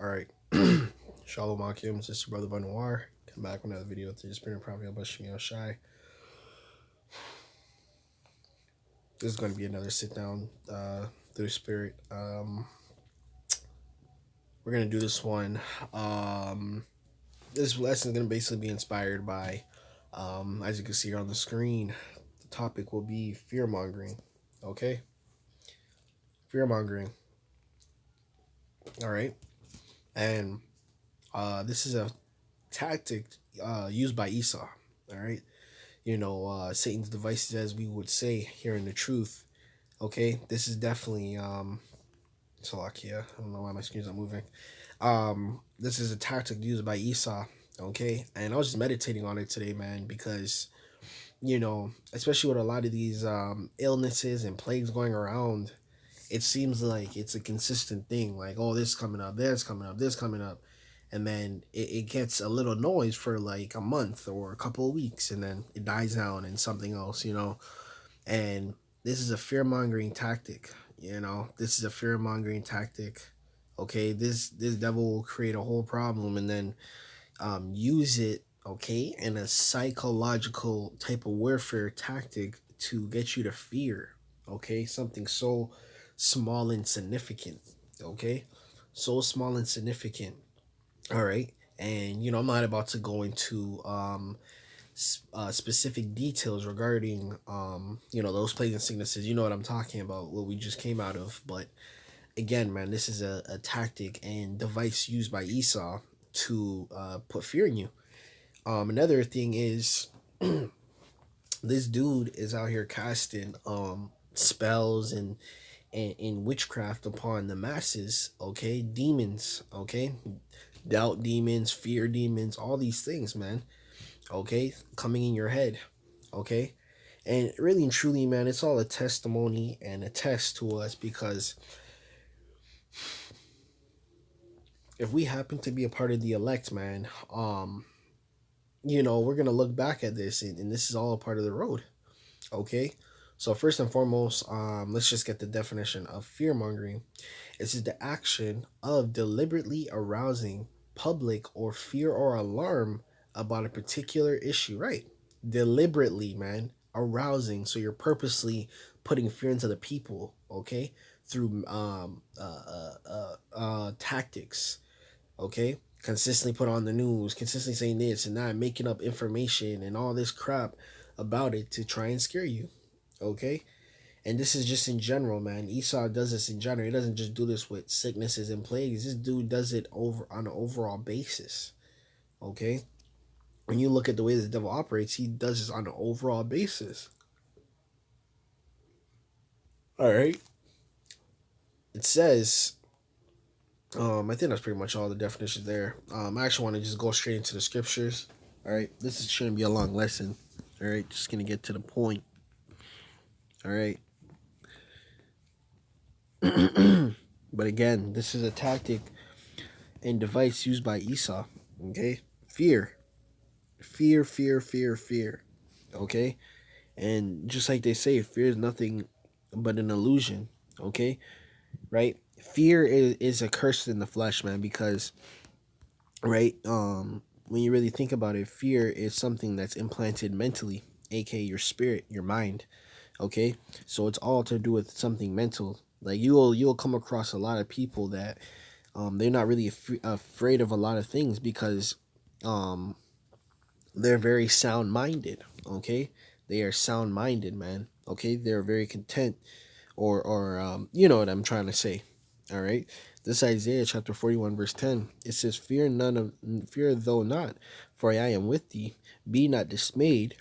Alright. Shalom Akim, this is your brother Noir. Come back with another video to the spirit prophet about Yahawashi. This is going to be another sit down through the spirit. We're going to do this one. This lesson is going to basically be inspired by, as you can see here on the screen, the topic will be fear mongering. Okay? Fear mongering. Alright. And this is a tactic used by Esau. All right, Satan's devices, as we would say here in the truth. Okay, this is definitely Salakia. I don't know why my screen's not moving. This is a tactic used by Esau. Okay, and I was just meditating on it today, man, because especially with a lot of these illnesses and plagues going around, it seems like it's a consistent thing. Like, oh, this coming up, this coming up, this coming up. And then it gets a little noise for like a month or a couple of weeks, and then it dies down and something else, And this is a fear-mongering tactic, This is a fear-mongering tactic, okay? This devil will create a whole problem and then use it, okay, in a psychological type of warfare tactic to get you to fear, okay? Something so small and significant, okay? So small and significant. All right. And, I'm not about to go into specific details regarding, those plagues and sicknesses. You know what I'm talking about, what we just came out of. But again, man, this is a tactic and device used by Esau to put fear in you. Another thing is this dude is out here casting spells and witchcraft upon the masses, okay? Demons, okay? Doubt demons, fear demons, all these things, man, okay? Coming in your head, okay? And really and truly, man, it's all a testimony and a test to us, because if we happen to be a part of the elect, man, we're going to look back at this, and this is all a part of the road, okay? So first and foremost, let's just get the definition of fear-mongering. It's the action of deliberately arousing public or fear or alarm about a particular issue, right? Deliberately, man, arousing. So you're purposely putting fear into the people, okay? Through tactics, okay? Consistently put on the news, consistently saying this and that, making up information and all this crap about it to try and scare you, okay? And this is just in general, man. Esau does this in general. He doesn't just do this with sicknesses and plagues. This dude does it over on an overall basis, okay? When you look at the way the devil operates, he does this on an overall basis. All right. It says, I think that's pretty much all the definitions there. I actually want to just go straight into the scriptures. All right. This shouldn't be a long lesson. All right. Just going to get to the point. All right. But again, this is a tactic and device used by Esau, okay? Fear, okay? And just like they say, fear is nothing but an illusion, okay? Right? Fear is a curse in the flesh, man, because, right, when you really think about it, fear is something that's implanted mentally, aka your spirit, your mind, okay? So it's all to do with something mental. Like you'll come across a lot of people that they're not really afraid of a lot of things because they're very sound-minded, okay? They are sound-minded, man, okay? They're very content, or you know what I'm trying to say, all right? This Isaiah chapter 41 verse 10, it says, fear though not, for I am with thee. Be not dismayed,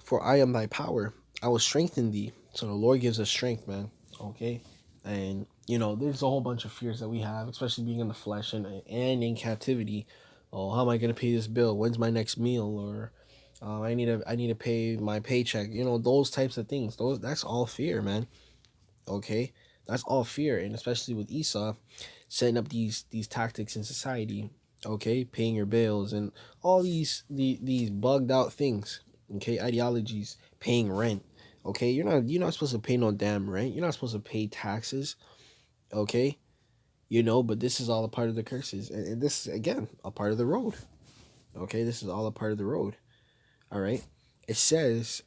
for I am thy power. I will strengthen thee. So the Lord gives us strength, man, okay? And there's a whole bunch of fears that we have, especially being in the flesh and in captivity. Oh, how am I gonna pay this bill? When's my next meal? Or I need to pay my paycheck. Those types of things. That's all fear, man. Okay, that's all fear, and especially with Esau setting up these tactics in society. Okay, paying your bills and all these bugged out things. Okay, ideologies, paying rent. Okay, you're not supposed to pay no damn rent. You're not supposed to pay taxes. Okay, but this is all a part of the curses, and this is again a part of the road. Okay, this is all a part of the road. All right, it says,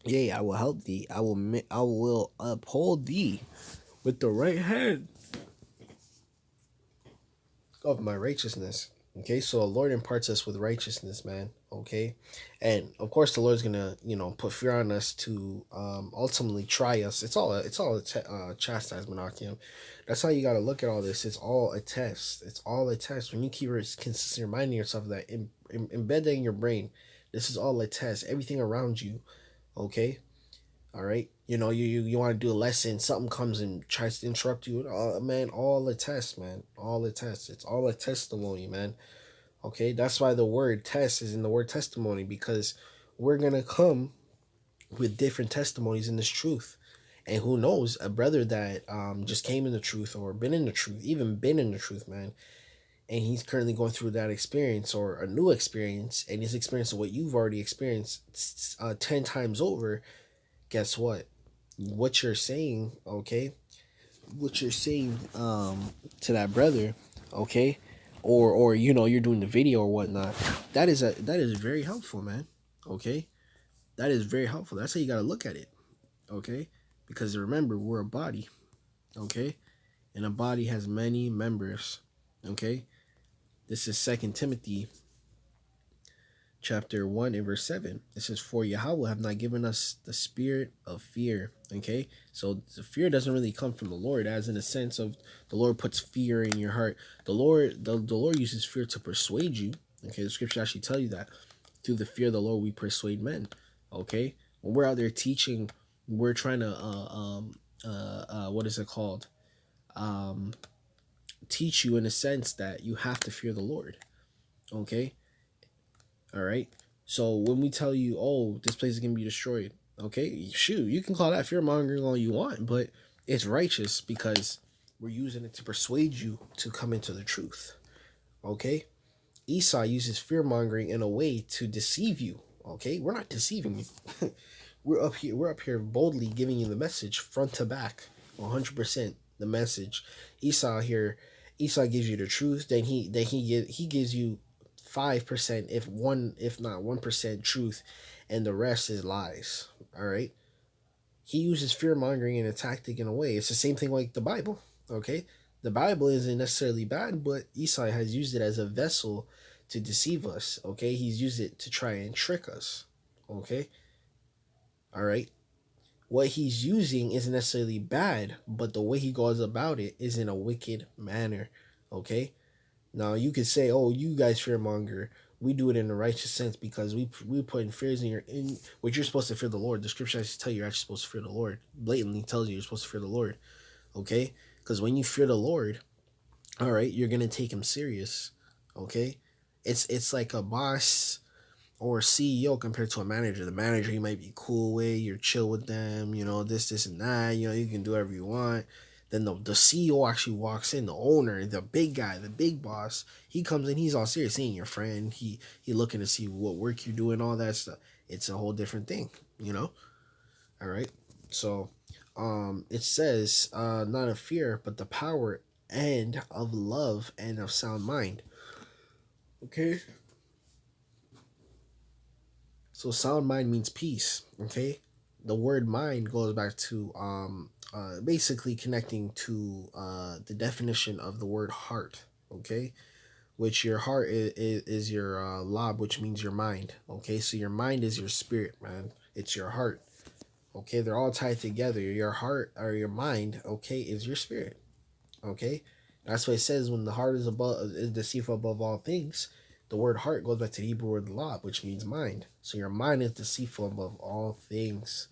"Yea, I will help thee. I will uphold thee with the right hand of my righteousness." Okay, so the Lord imparts us with righteousness, man. Okay, and of course the Lord's gonna put fear on us to ultimately try us. It's all a chastisement, Akim. That's how you got to look at all this. It's all a test. It's all a test. When you keep consistently reminding yourself of that, embed that in your brain. This is all a test. Everything around you. Okay, all right. You want to do a lesson, something comes and tries to interrupt you. Man, all a test, man. All a test. It's all a testimony, man. Okay, that's why the word test is in the word testimony, because we're gonna come with different testimonies in this truth. And who knows, a brother that just came in the truth or been in the truth, even been in the truth, man, and he's currently going through that experience or a new experience, and his experience of what you've already experienced 10 times over. Guess what? What you're saying, okay? What you're saying to that brother, okay? Or you're doing the video or whatnot. That is very helpful, man. Okay? That is very helpful. That's how you gotta look at it. Okay? Because remember, we're a body, okay? And a body has many members. Okay? This is Second Timothy chapter 1 and verse 7. It says, "For Yahawah have not given us the spirit of fear." Okay, so the fear doesn't really come from the Lord, as in a sense of the Lord puts fear in your heart. The Lord uses fear to persuade you. Okay, the scripture actually tell you that through the fear of the Lord we persuade men. Okay, when we're out there teaching, we're trying to what is it called, um teach you in a sense that you have to fear the Lord. Okay, all right. So when we tell you, oh, this place is gonna be destroyed, okay, shoot, you can call that fear mongering all you want, but it's righteous because we're using it to persuade you to come into the truth. Okay, Esau uses fear mongering in a way to deceive you. Okay, we're not deceiving you. We're up here boldly giving you the message front to back, 100% the message. Esau here, Esau gives you the truth. Then he gives you 5%, if not 1% truth, and the rest is lies. All right. He uses fear mongering in a tactic in a way. It's the same thing like the Bible. Okay, the Bible isn't necessarily bad, but Esau has used it as a vessel to deceive us. Okay, he's used it to try and trick us. Okay, all right. What he's using isn't necessarily bad, but the way he goes about it is in a wicked manner. Okay, now you could say, "Oh, you guys fearmonger. We do it in a righteous sense because we put in fears in what you're supposed to fear the Lord." The scripture actually tell you you're actually supposed to fear the Lord. Blatantly tells you you're supposed to fear the Lord. Okay, because when you fear the Lord, all right, you're gonna take him serious. Okay, it's like a boss or CEO compared to a manager. The manager you might be cool with, you're chill with them, this and that, you can do whatever you want. Then the CEO actually walks in, the owner, the big guy, the big boss. He comes in, he's all serious, he ain't your friend. He looking to see what work you do and all that stuff. It's a whole different thing. All right. So it says, not of fear, but the power and of love and of sound mind. Okay. So sound mind means peace. Okay, the word mind goes back to basically connecting to the definition of the word heart. Okay, which your heart is your lob, which means your mind. Okay, so your mind is your spirit, man. It's your heart. Okay, they're all tied together. Your heart or your mind, okay, is your spirit. Okay, that's what it says when the heart is deceitful above all things. The word heart goes back to the Hebrew word lob, which means mind. So your mind is deceitful above all things.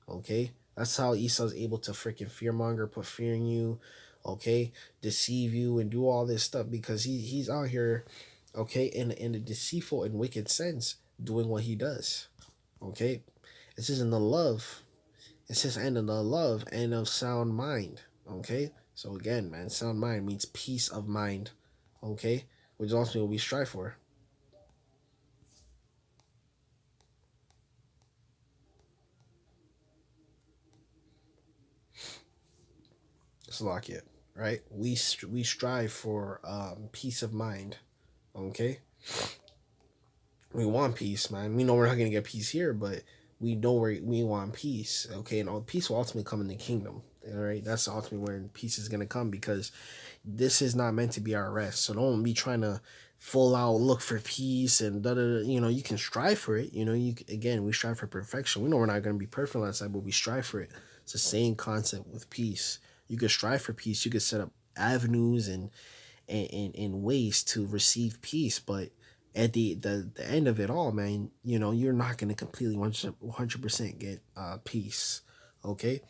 Okay, that's how Esau's able to freaking fearmonger, put fear in you. Okay, deceive you and do all this stuff because he's out here, okay, in a deceitful and wicked sense, doing what he does. Okay, it says in the love. It says and in the love and of sound mind. Okay, so again, man, sound mind means peace of mind. Okay, which is also what we strive for. Slovakia, right? We strive for peace of mind. Okay, we want peace, man. We know we're not gonna get peace here, but we know we want peace. Okay, and all peace will ultimately come in the kingdom. All right, that's ultimately where peace is gonna come, because this is not meant to be our rest. So don't be trying to full out look for peace and da da. You know, you can strive for it. You know, you again, we strive for perfection. We know we're not gonna be perfect on that side, but we strive for it. It's the same concept with peace. You could strive for peace. You could set up avenues and ways to receive peace, but at the end of it all, man, you know, you're not going to completely 100% get peace. Okay,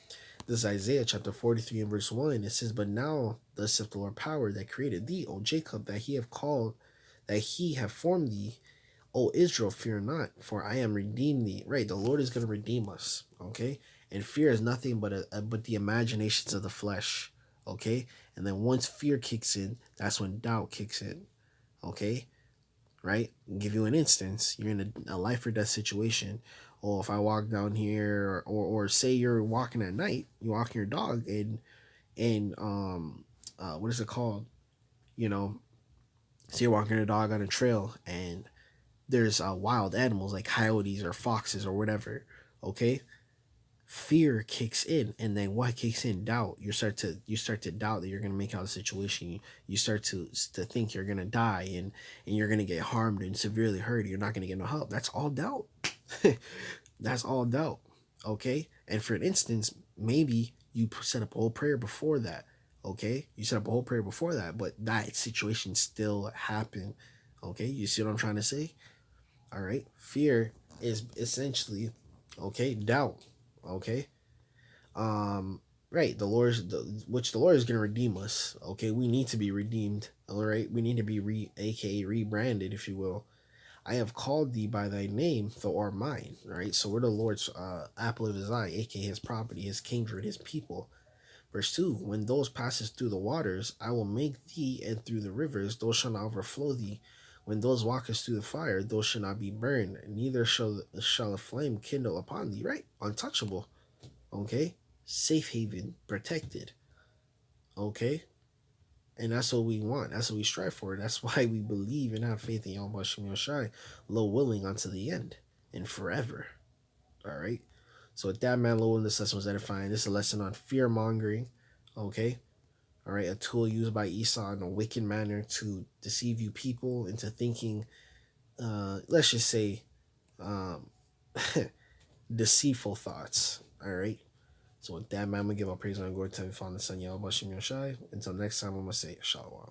this is Isaiah chapter 43 and verse 1. It says, but now thus saith the Lord power that created thee, O Jacob, that he have called, that he have formed thee, O Israel, fear not, for I am redeemed thee. Right, the Lord is going to redeem us. Okay, and fear is nothing but the imaginations of the flesh. Okay, and then once fear kicks in, that's when doubt kicks in. Okay, right? I'll give you an instance. You're in a life or death situation. Or if I walk down here, or say you're walking at night, you're walking your dog, and what is it called? You know, so you're walking your dog on a trail, and there's wild animals like coyotes or foxes or whatever. Okay, fear kicks in, and then what kicks in? Doubt. You start to doubt that you're going to make out the situation. You start to think you're going to die, and you're going to get harmed and severely hurt. You're not going to get no help. That's all doubt. That's all doubt. Okay, and for an instance, maybe you set up a whole prayer before that. Okay, you set up a whole prayer before that, but that situation still happened. Okay, you see what I'm trying to say? All right, fear is essentially, okay, doubt. Okay, right, which the Lord is going to redeem us. Okay, we need to be redeemed. All right, we need to be aka rebranded, if you will. I have called thee by thy name, thou art mine. All right, so we're the Lord's apple of his eye, aka his property, his kindred, his people. Verse 2, when those passes through the waters, I will make thee, and through the rivers, those shall not overflow thee. When those walkest through the fire, those shall not be burned, neither shall a flame kindle upon thee. Right, untouchable. Okay, safe haven, protected. Okay, and that's what we want. That's what we strive for. That's why we believe and have faith in Yahawashi, low willing unto the end and forever. All right. So with that, man, low, this lesson was edifying. This is a lesson on fear mongering. Okay. All right, a tool used by Esau in a wicked manner to deceive you people into thinking, let's just say, um, deceitful thoughts. All right. So with that, man, I'm gonna give all praise and glory to the Father, Son, Yahawashi. Until next time, I'm gonna say Shalom.